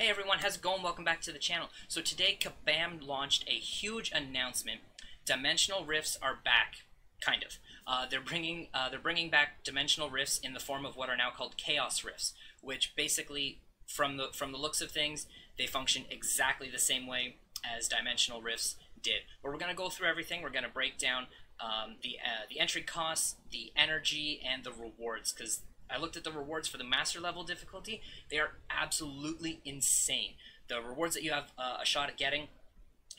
Hey everyone, how's it going? Welcome back to the channel. So today Kabam launched a huge announcement. Dimensional rifts are back, kind of. They're bringing back dimensional rifts in the form of what are now called chaos rifts, which basically, from the looks of things, they function exactly the same way as dimensional rifts did. But we're gonna go through everything. We're gonna break down the entry costs, the energy, and the rewards, because I looked at the rewards for the master level difficulty. They are absolutely insane. The rewards that you have a shot at getting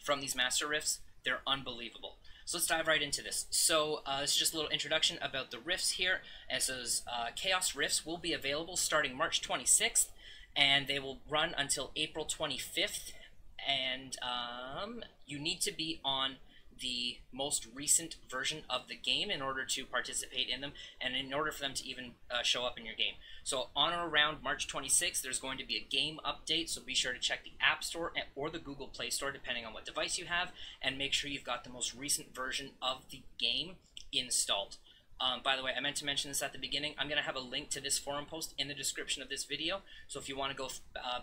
from these master rifts, they're unbelievable. So let's dive right into this. So this is just a little introduction about the rifts here. And it says Chaos Rifts will be available starting March 26th, and they will run until April 25th. And you need to be on the most recent version of the game in order to participate in them, and in order for them to even show up in your game. So on or around March 26th, there's going to be a game update, so be sure to check the App Store or the Google Play Store, depending on what device you have, and make sure you've got the most recent version of the game installed. By the way, I meant to mention this at the beginning. I'm going to have a link to this forum post in the description of this video, so if you want to go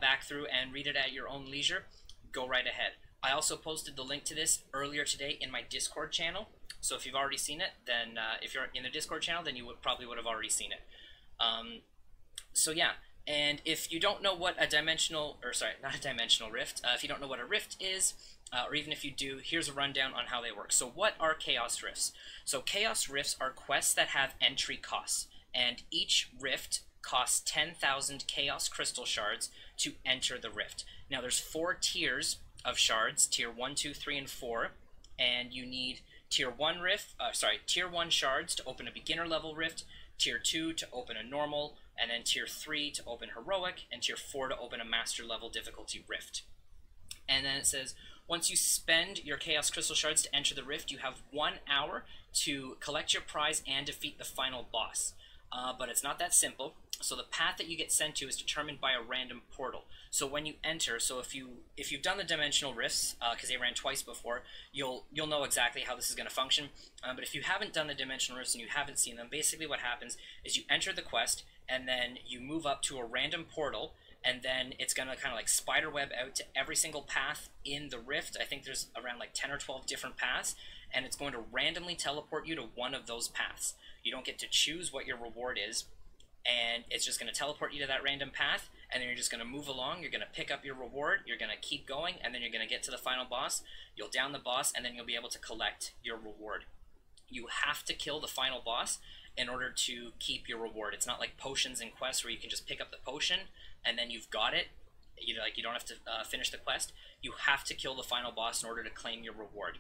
back through and read it at your own leisure, go right ahead. I also posted the link to this earlier today in my Discord channel, so if you've already seen it, then if you're in the Discord channel, then you probably would have already seen it. So yeah, and if you don't know what a dimensional, or sorry, not a dimensional rift, if you don't know what a rift is, or even if you do, here's a rundown on how they work. So what are chaos rifts? So chaos rifts are quests that have entry costs, and each rift costs 10,000 chaos crystal shards to enter the rift. Now there's 4 tiers of shards, tier 1, 2, 3, and 4, and you need tier 1 shards to open a beginner level rift, tier 2 to open a normal, and then tier 3 to open heroic, and tier 4 to open a master level difficulty rift. And then it says, once you spend your chaos crystal shards to enter the rift, you have 1 hour to collect your prize and defeat the final boss. But it's not that simple. So the path that you get sent to is determined by a random portal. So when you enter, so if you've done the dimensional rifts, because they ran twice before, you'll know exactly how this is going to function. But if you haven't done the dimensional rifts and you haven't seen them, basically what happens is you enter the quest, and then you move up to a random portal, and then it's going to kind of like spiderweb out to every single path in the rift. I think there's around like 10 or 12 different paths, and it's going to randomly teleport you to one of those paths. You don't get to choose what your reward is, and it's just going to teleport you to that random path, and then you're just going to move along. You're going to pick up your reward, you're going to keep going, and then you're going to get to the final boss. You'll down the boss, and then you'll be able to collect your reward. You have to kill the final boss in order to keep your reward. It's not like potions and quests where you can just pick up the potion and then you've got it. You don't have to finish the quest. You have to kill the final boss in order to claim your reward.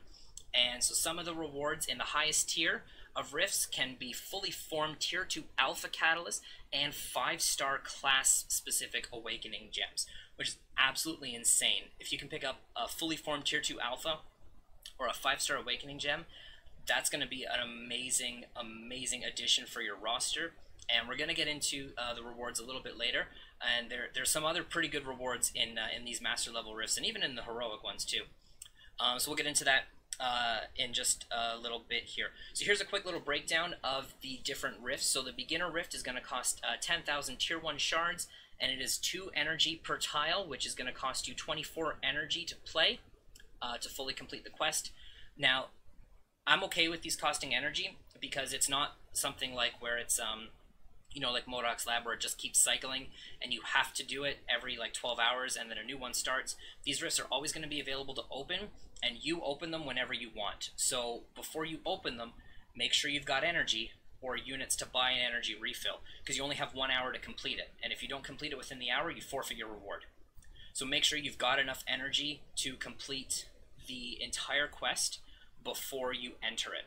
And so some of the rewards in the highest tier of rifts can be fully formed tier 2 alpha catalyst and 5-star class specific awakening gems, which is absolutely insane. If you can pick up a fully formed tier 2 alpha or a 5-star awakening gem, that's going to be an amazing addition for your roster. And we're going to get into the rewards a little bit later, and there's some other pretty good rewards in these master level rifts, and even in the heroic ones too. So we'll get into that in just a little bit here. So here's a quick little breakdown of the different rifts. So the beginner rift is going to cost 10,000 tier 1 shards, and it is 2 energy per tile, which is going to cost you 24 energy to play to fully complete the quest. Now, I'm okay with these costing energy because it's not something like where it's like Modok's Lab, where it just keeps cycling and you have to do it every like 12 hours and then a new one starts. These rifts are always going to be available to open, and you open them whenever you want. So before you open them, make sure you've got energy or units to buy an energy refill, because you only have 1 hour to complete it, and if you don't complete it within the hour, you forfeit your reward. So make sure you've got enough energy to complete the entire quest before you enter it.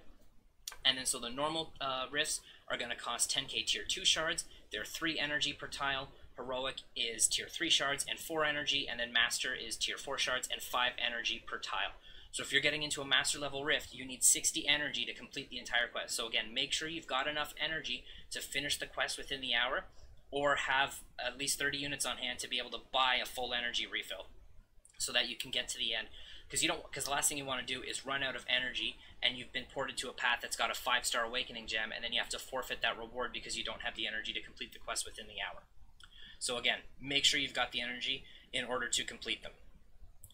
And then so the normal rifts are going to cost 10k tier 2 shards. They're 3 energy per tile. Heroic is tier 3 shards and 4 energy, and then Master is tier 4 shards and 5 energy per tile. So if you're getting into a Master level rift, you need 60 energy to complete the entire quest. So again, make sure you've got enough energy to finish the quest within the hour, or have at least 30 units on hand to be able to buy a full energy refill so that you can get to the end. Because the last thing you want to do is run out of energy and you've been ported to a path that's got a 5-star awakening gem, and then you have to forfeit that reward because you don't have the energy to complete the quest within the hour. So again, make sure you've got the energy. in order to complete them.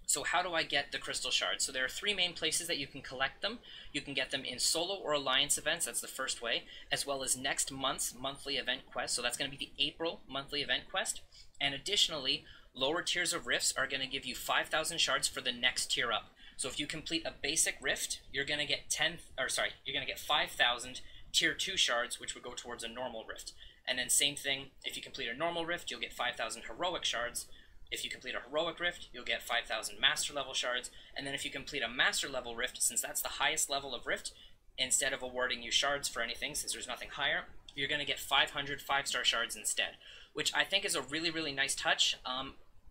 So how do I get the crystal shards? So there are three main places that you can collect them. You can get them in solo or alliance events, that's the first way, as well as next month's monthly event quest. So that's going to be the April monthly event quest. And additionally, lower tiers of rifts are going to give you 5,000 shards for the next tier up. So if you complete a basic rift, you're going to get 5,000 tier 2 shards, which would go towards a normal rift. And then same thing, if you complete a normal rift, you'll get 5,000 heroic shards. If you complete a heroic rift, you'll get 5,000 master level shards. And then if you complete a master level rift, since that's the highest level of rift, instead of awarding you shards for anything, since there's nothing higher, you're going to get 500 5-star shards instead, which I think is a really, really nice touch.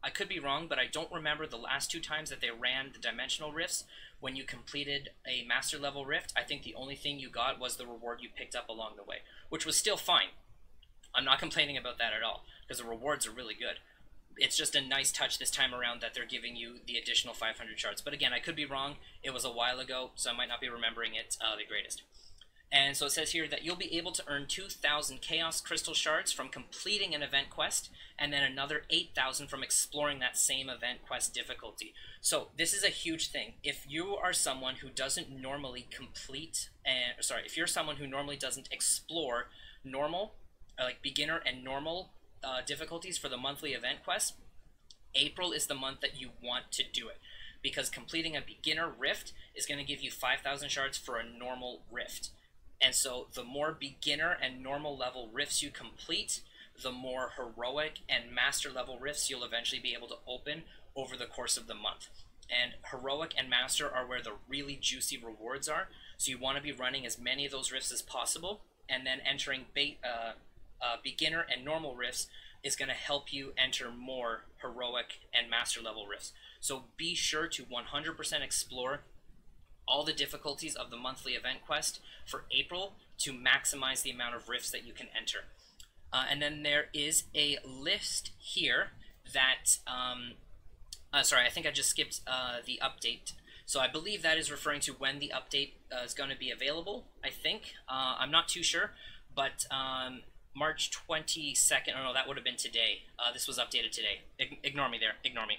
I could be wrong, but I don't remember the last 2 times that they ran the dimensional rifts. When you completed a master level rift, I think the only thing you got was the reward you picked up along the way, which was still fine. I'm not complaining about that at all, because the rewards are really good. It's just a nice touch this time around that they're giving you the additional 500 shards. But again, I could be wrong. It was a while ago, so I might not be remembering it the greatest. And so it says here that you'll be able to earn 2,000 Chaos Crystal Shards from completing an event quest, and then another 8,000 from exploring that same event quest difficulty. So this is a huge thing. If you are someone who doesn't normally if you're someone who normally doesn't explore normal, like beginner and normal difficulties for the monthly event quest, April is the month that you want to do it, because completing a beginner rift is going to give you 5,000 shards for a normal rift. And so the more beginner and normal level rifts you complete, the more heroic and master level rifts you'll eventually be able to open over the course of the month. And heroic and master are where the really juicy rewards are, so you want to be running as many of those rifts as possible, and then entering beginner and normal rifts is going to help you enter more heroic and master level rifts. So be sure to 100% explore all the difficulties of the monthly event quest for April to maximize the amount of rifts that you can enter. And then there is a list here that, sorry, I think I just skipped the update. So I believe that is referring to when the update is going to be available, I think. I'm not too sure, but March 22nd, oh no, that would have been today. This was updated today. Ignore me there, ignore me.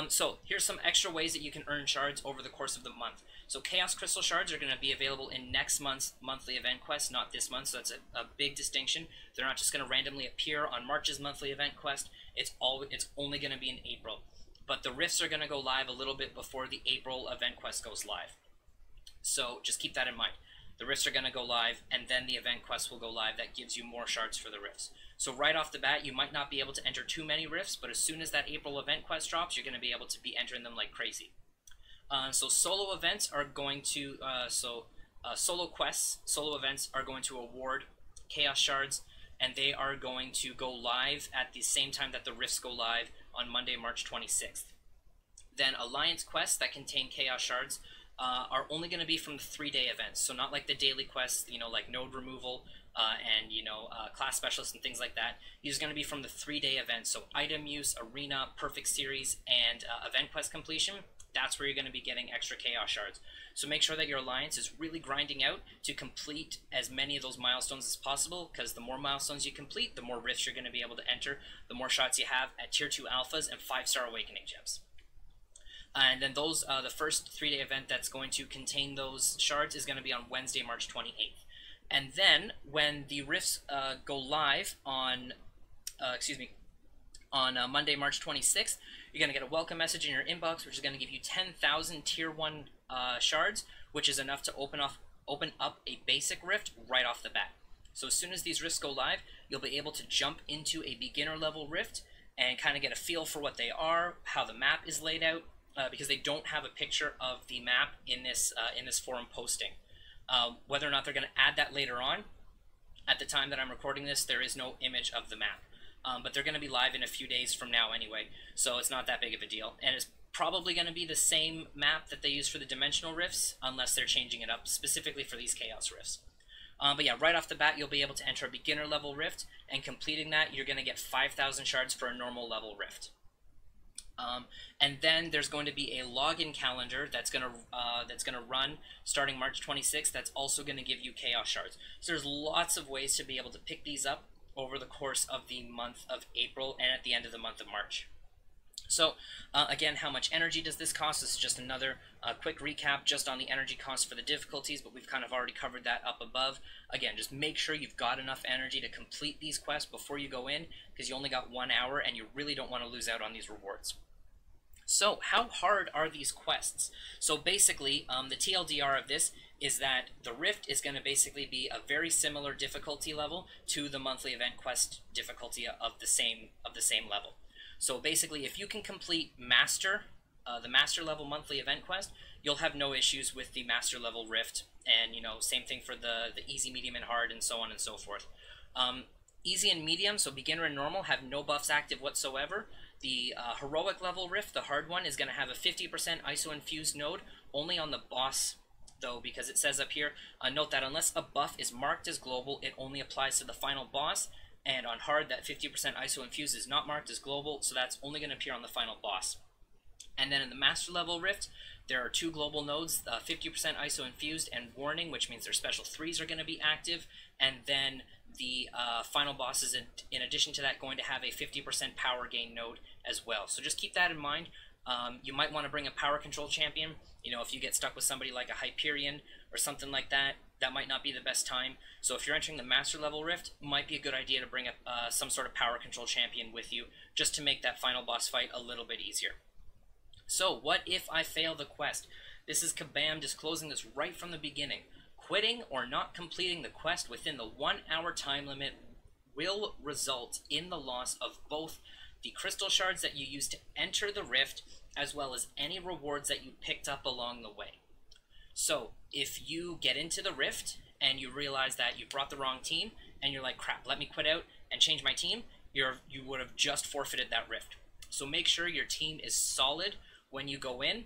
So here's some extra ways that you can earn shards over the course of the month. So Chaos Crystal Shards are going to be available in next month's monthly event quest, not this month, so that's a big distinction. They're not just going to randomly appear on March's monthly event quest. It's only going to be in April. But the rifts are going to go live a little bit before the April event quest goes live. So just keep that in mind. The rifts are going to go live, and then the event quest will go live. That gives you more shards for the rifts. So right off the bat, you might not be able to enter too many rifts, but as soon as that April event quest drops, you're going to be able to be entering them like crazy. So solo events are going to, solo events are going to award Chaos Shards, and they are going to go live at the same time that the rifts go live on Monday, March 26th. Then Alliance quests that contain Chaos Shards are only going to be from the 3-day events, so not like the daily quests, like node removal and class specialists and things like that. These are going to be from the 3-day events, so item use, arena, perfect series, and event quest completion. That's where you're going to be getting extra Chaos Shards. So make sure that your alliance is really grinding out to complete as many of those milestones as possible, because the more milestones you complete, the more rifts you're going to be able to enter, the more shots you have at tier 2 alphas and 5-star awakening gems. And then those, the first 3-day event that's going to contain those shards is going to be on Wednesday, March 28th. And then when the rifts go live on, Monday, March 26th, you're going to get a welcome message in your inbox, which is going to give you 10,000 tier 1 shards, which is enough to open up a basic rift right off the bat. So as soon as these rifts go live, you'll be able to jump into a beginner level rift and kind of get a feel for what they are, how the map is laid out, because they don't have a picture of the map in this forum posting. Whether or not they're going to add that later on, at the time that I'm recording this, there is no image of the map. But they're going to be live in a few days from now anyway, so it's not that big of a deal. And it's probably going to be the same map that they use for the dimensional rifts, unless they're changing it up specifically for these chaos rifts. But yeah, right off the bat, you'll be able to enter a beginner level rift, and completing that, you're going to get 5,000 shards for a normal level rift. And then there's going to be a login calendar that's going to run starting March 26th. That's also going to give you chaos shards. So there's lots of ways to be able to pick these up over the course of the month of April and at the end of the month of March. So again, how much energy does this cost? This is just another quick recap just on the energy cost for the difficulties, but we've kind of already covered that up above. Again, just make sure you've got enough energy to complete these quests before you go in, because you only got 1 hour and you really don't want to lose out on these rewards. So how hard are these quests? So basically, the TLDR of this is that the Rift is going to basically be a very similar difficulty level to the monthly event quest difficulty of the same level. So basically, if you can complete Master, the Master level monthly event quest, you'll have no issues with the Master level Rift, and same thing for the easy, medium, and hard, and so on and so forth. Easy and medium, so beginner and normal, have no buffs active whatsoever. The heroic level Rift, the hard one, is going to have a 50% ISO infused node only on the boss, though, because it says up here, note that unless a buff is marked as global, it only applies to the final boss. And on hard, that 50% ISO infused is not marked as global, so that's only going to appear on the final boss. And then in the Master level Rift, there are 2 global nodes, 50% ISO infused and warning, which means their special 3s are going to be active. And then the final boss is, in addition to that, going to have a 50% power gain node as well. So just keep that in mind. You might want to bring a power control champion. If you get stuck with somebody like a Hyperion or something like that, that might not be the best time. So if you're entering the Master level Rift, it might be a good idea to bring up some sort of power control champion with you, just to make that final boss fight a little bit easier. So what if I fail the quest? This is Kabam disclosing this right from the beginning. Quitting or not completing the quest within the 1 hour time limit will result in the loss of both the crystal shards that you used to enter the Rift, as well as any rewards that you picked up along the way. So if you get into the Rift and you realize that you brought the wrong team and you're like, crap, let me quit out and change my team, you would have just forfeited that Rift. So make sure your team is solid when you go in.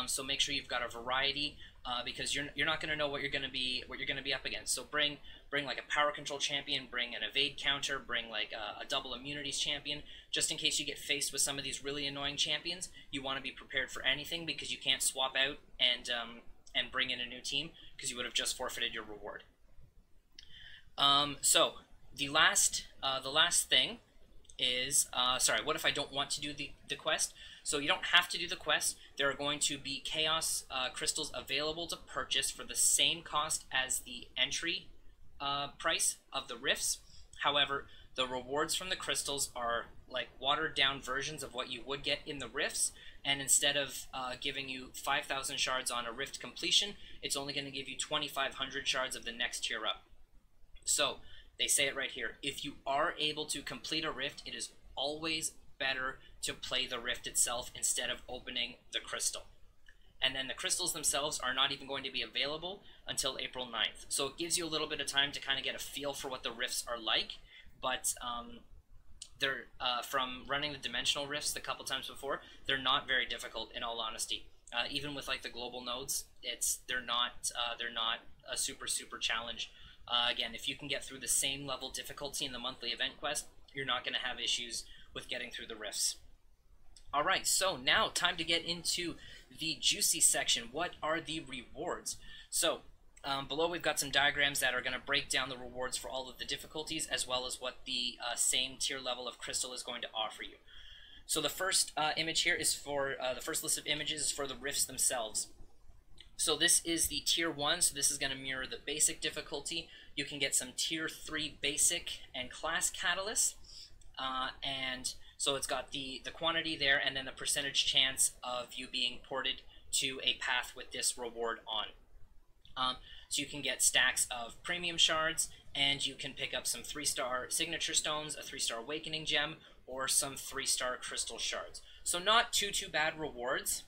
So make sure you've got a variety, because you're not going to know what you're going to be up against. So bring like a power control champion, bring an evade counter, bring like a double immunities champion, just in case you get faced with some of these really annoying champions. You want to be prepared for anything, because you can't swap out and bring in a new team, because you would have just forfeited your reward. So the last thing is, sorry, what if I don't want to do the quest? So you don't have to do the quest. There are going to be chaos crystals available to purchase for the same cost as the entry price of the rifts. However, the rewards from the crystals are like watered down versions of what you would get in the rifts, and instead of giving you 5,000 shards on a rift completion, it's only going to give you 2,500 shards of the next tier up. So they say it right here, if you are able to complete a rift, it is always better to play the rift itself instead of opening the crystal. And then the crystals themselves are not even going to be available until April 9th. So it gives you a little bit of time to kind of get a feel for what the rifts are like. But they're from running the dimensional rifts the couple times before, they're not very difficult, in all honesty. Even with like the global nodes, they're not a super challenge. Again, if you can get through the same level difficulty in the monthly event quest, you're not going to have issues with getting through the rifts. Alright, so now time to get into the juicy section. What are the rewards? So below we've got some diagrams that are going to break down the rewards for all of the difficulties, as well as what the same tier level of crystal is going to offer you. So the first image here is for, the first list of images is for the rifts themselves. So this is the tier 1, so this is going to mirror the basic difficulty. You can get some tier 3 basic and class catalysts, and so it's got the quantity there, and then the percentage chance of you being ported to a path with this reward on. So you can get stacks of premium shards, and you can pick up some 3-star signature stones, a 3-star awakening gem, or some 3-star crystal shards. So not too bad rewards.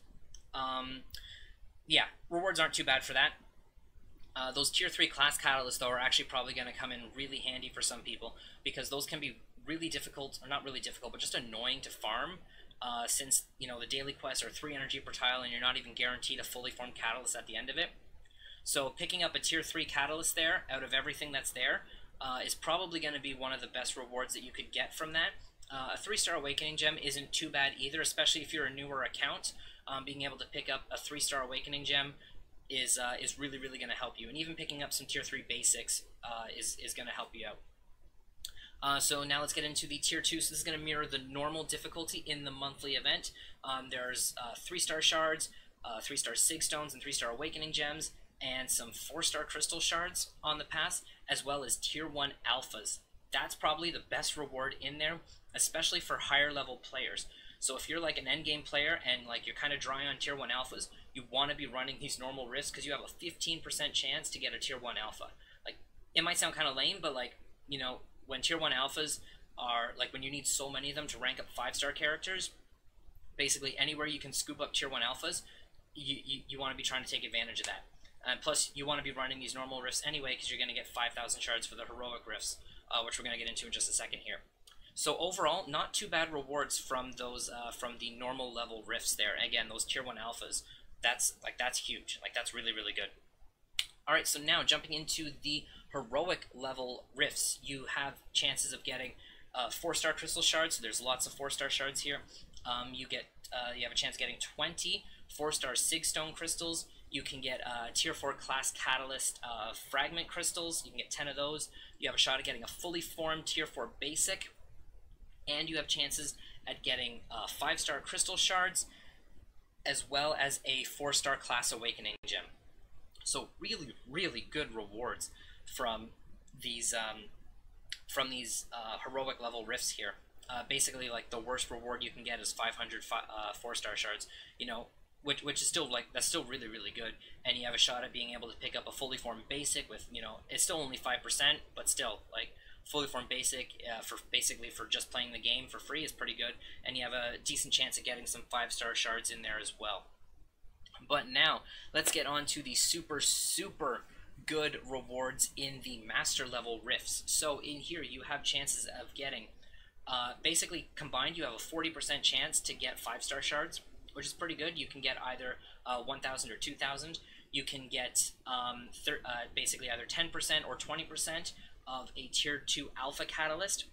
Yeah, rewards aren't too bad for that. Those tier 3 class catalysts, though, are actually probably going to come in really handy for some people, because those can be really difficult, or not really difficult, but just annoying to farm, since, you know, the daily quests are 3 energy per tile, and you're not even guaranteed a fully formed catalyst at the end of it. So picking up a tier 3 catalyst there, out of everything that's there, is probably going to be one of the best rewards that you could get from that. A 3-star awakening gem isn't too bad either, especially if you're a newer account. Being able to pick up a 3-star awakening gem is really going to help you, and even picking up some tier 3 basics is going to help you out. So now let's get into the tier 2. So this is going to mirror the normal difficulty in the monthly event. There's 3-star shards, 3-star sig stones, and 3-star awakening gems, and some 4-star crystal shards on the pass, as well as tier 1 alphas. That's probably the best reward in there, especially for higher level players. So if you're like an endgame player and like you're kind of dry on tier 1 alphas, you want to be running these normal rifts because you have a 15% chance to get a tier 1 alpha. Like, it might sound kind of lame, but like, you know, when tier 1 alphas are, like, when you need so many of them to rank up 5-star characters, basically anywhere you can scoop up tier 1 alphas, you want to be trying to take advantage of that. And plus, you want to be running these normal rifts anyway because you're going to get 5,000 shards for the heroic rifts, which we're going to get into in just a second here. So overall, not too bad rewards from those from the normal level rifts there. Again, those tier 1 alphas, that's huge. Like, that's really, really good. All right, so now jumping into the heroic level rifts, you have chances of getting 4-star crystal shards. So there's lots of 4-star shards here. You have a chance of getting 20 4-star sig stone crystals. You can get tier 4 class catalyst fragment crystals. You can get 10 of those. You have a shot at getting a fully formed tier 4 basic, and you have chances at getting 5-star crystal shards, as well as a 4-star class awakening gem. So really, really good rewards from these heroic level rifts here. Basically, like, the worst reward you can get is 500 4-star shards. You know, which is still, like, that's still really, really good. And you have a shot at being able to pick up a fully formed basic with, you know, it's still only 5%, but still, like, fully formed basic for just playing the game for free is pretty good. And you have a decent chance of getting some 5-star shards in there as well. But now, let's get on to the super, super good rewards in the master level rifts. So in here, you have chances of getting, basically combined, you have a 40% chance to get 5-star shards, which is pretty good. You can get either 1,000 or 2,000. You can get basically either 10% or 20% of a tier 2 alpha catalyst.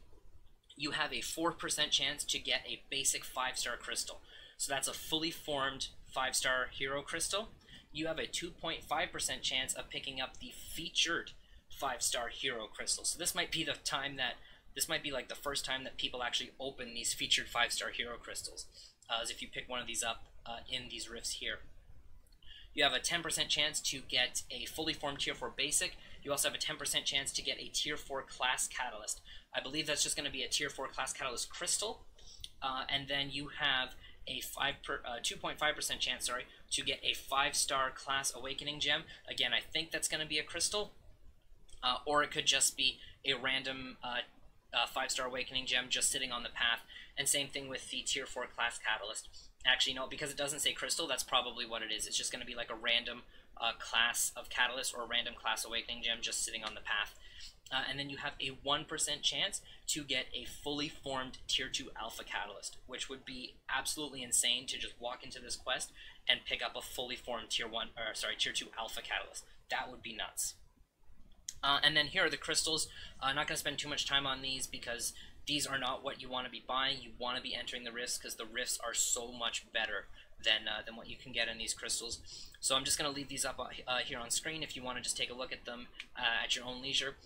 You have a 4% chance to get a basic 5-star crystal. So that's a fully formed 5-star hero crystal. You have a 2.5% chance of picking up the featured 5-star hero crystal. So this might be the time that, this might be like the first time that people actually open these featured 5-star hero crystals, as if you pick one of these up in these rifts here. You have a 10% chance to get a fully formed tier 4 basic. You also have a 10% chance to get a tier 4 class catalyst. I believe that's just going to be a tier 4 class catalyst crystal. And then you have a 2.5% chance, to get a 5-star class awakening gem. Again, I think that's going to be a crystal, or it could just be a random 5-star awakening gem just sitting on the path. And same thing with the tier 4 class catalyst. Actually, no, because it doesn't say crystal, that's probably what it is. It's just going to be like a random class of catalyst or a random class awakening gem just sitting on the path. And then you have a 1% chance to get a fully formed tier 2 alpha catalyst, which would be absolutely insane to just walk into this quest and pick up a fully formed tier 2 alpha catalyst. That would be nuts. And then here are the crystals. I'm not going to spend too much time on these because these are not what you want to be buying. You want to be entering the rifts because the rifts are so much better than what you can get in these crystals. So I'm just going to leave these up here on screen if you want to just take a look at them at your own leisure.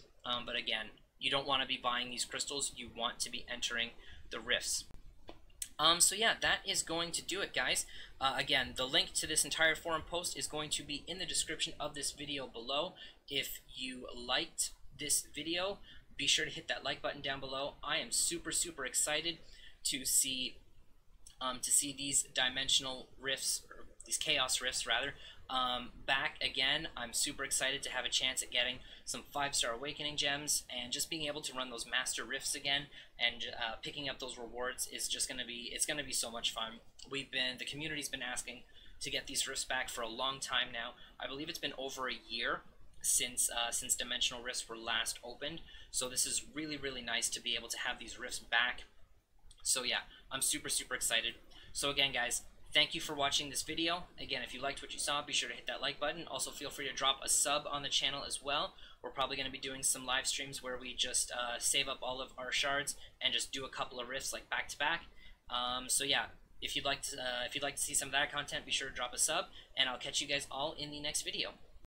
But again, you don't want to be buying these crystals. You want to be entering the rifts. So yeah, that is going to do it, guys. Again, the link to this entire forum post is going to be in the description of this video below. If you liked this video, be sure to hit that like button down below. I am super, super excited to see these dimensional rifts, or these chaos rifts rather, back again. I'm super excited to have a chance at getting some 5-star awakening gems and just being able to run those master rifts again, and picking up those rewards is just going to be, it's going to be so much fun. The community's been asking to get these rifts back for a long time now. I believe it's been over a year since dimensional rifts were last opened, so this is really, really nice to be able to have these rifts back. So yeah, I'm super, super excited. So again, guys, thank you for watching this video. Again, if you liked what you saw, be sure to hit that like button. Also, feel free to drop a sub on the channel as well. We're probably going to be doing some live streams where we just save up all of our shards and just do a couple of rifts like back to back. So yeah, if you'd like to see some of that content, be sure to drop a sub, and I'll catch you guys all in the next video.